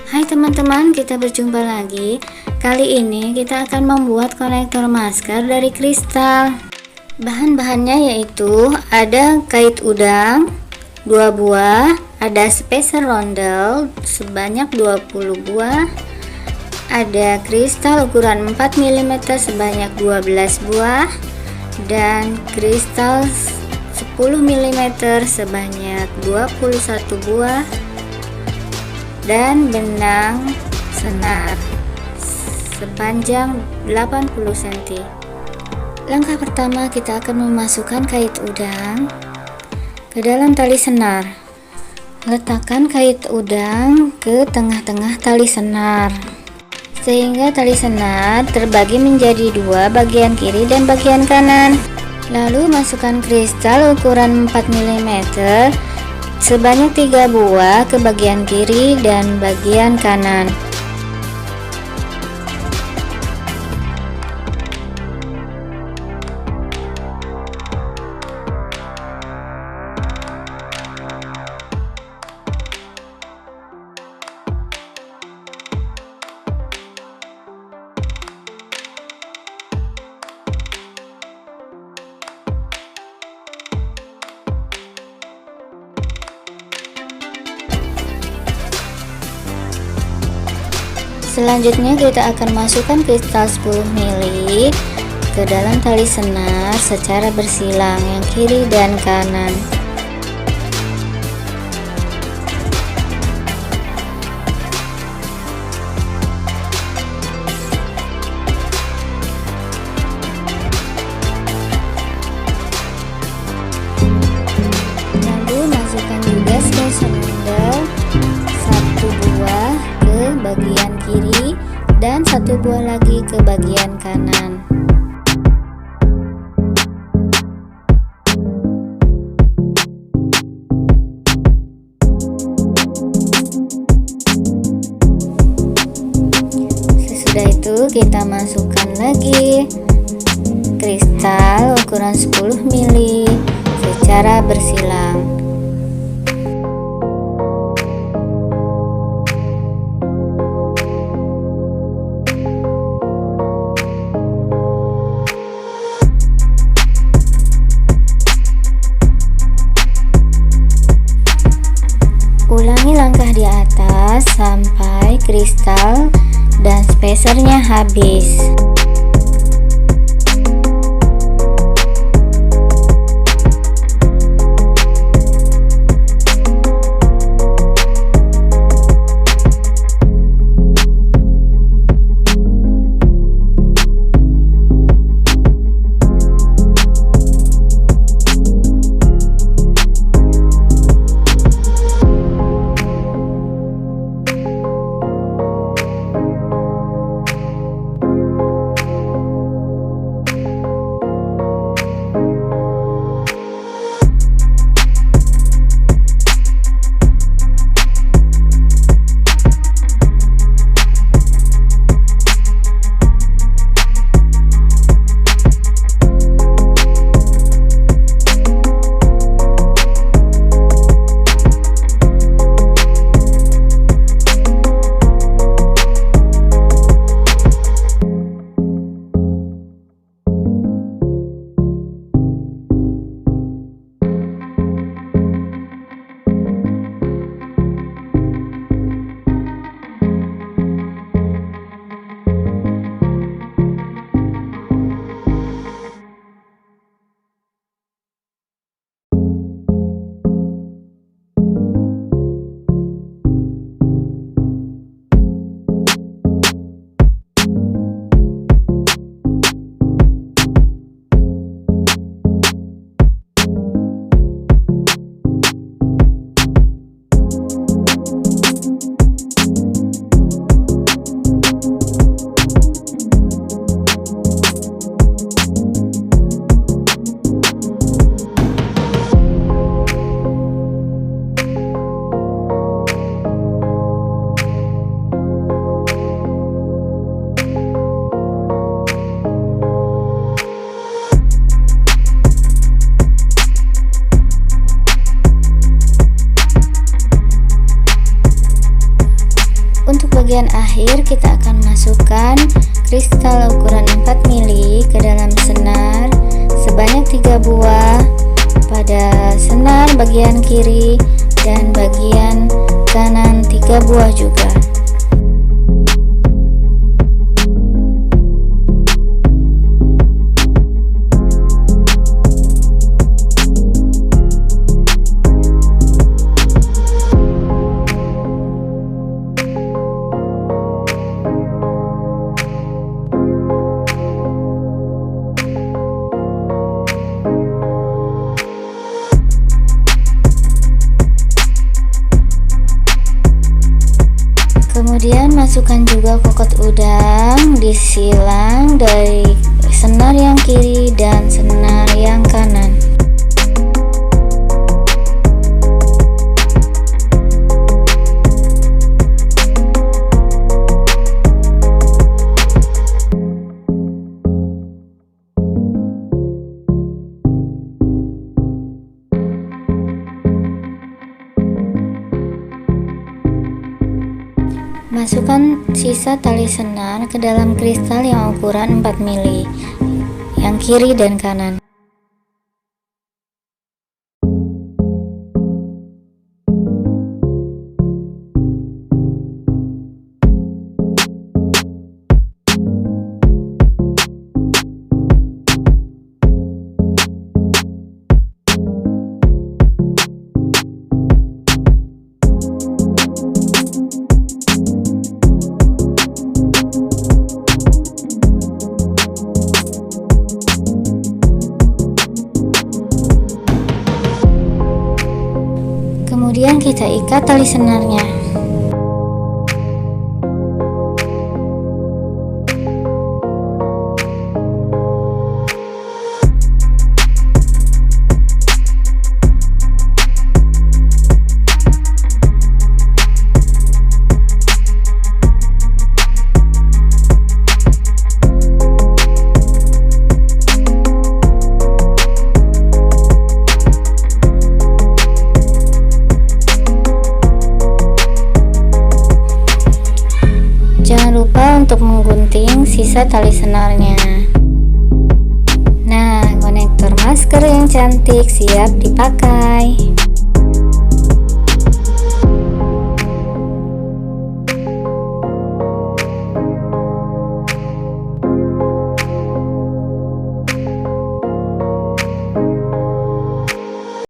Hai teman-teman, kita berjumpa lagi. Kali ini kita akan membuat konektor masker dari kristal. Bahan-bahannya yaitu ada kait udang 2 buah, ada spacer rondell sebanyak 20 buah, ada kristal ukuran 4 mm sebanyak 12 buah, dan kristal 10 mm sebanyak 21 buah, dan benang senar sepanjang 80 cm. Langkah pertama, kita akan memasukkan kait udang ke dalam tali senar. Letakkan kait udang ke tengah-tengah tali senar sehingga tali senar terbagi menjadi dua, bagian kiri dan bagian kanan. Lalu masukkan kristal ukuran 4 mm sebanyak 3 buah ke bagian kiri dan bagian kanan. Selanjutnya kita akan masukkan kristal 10 ml ke dalam tali senar secara bersilang yang kiri dan kanan. Lalu masukkan juga spacer rondell 1 buah ke bagian kiri dan 1 buah lagi ke bagian kanan. Sesudah itu kita masukkan lagi kristal ukuran 10 ml secara bersilang. Ulangi langkah di atas sampai kristal dan spacernya habis. bagian akhir kita akan masukkan kristal ukuran 4 mili ke dalam senar sebanyak 3 buah pada senar bagian kiri dan bagian kanan 3 buah juga. Kemudian masukkan juga kokot udang, disilang dari senar yang kiri dan senar yang kanan. Masukkan sisa tali senar ke dalam kristal yang ukuran 4 mili, yang kiri dan kanan. Kemudian kita ikat tali senarnya. Jangan lupa untuk menggunting sisa tali senarnya. Nah, konektor masker yang cantik siap dipakai.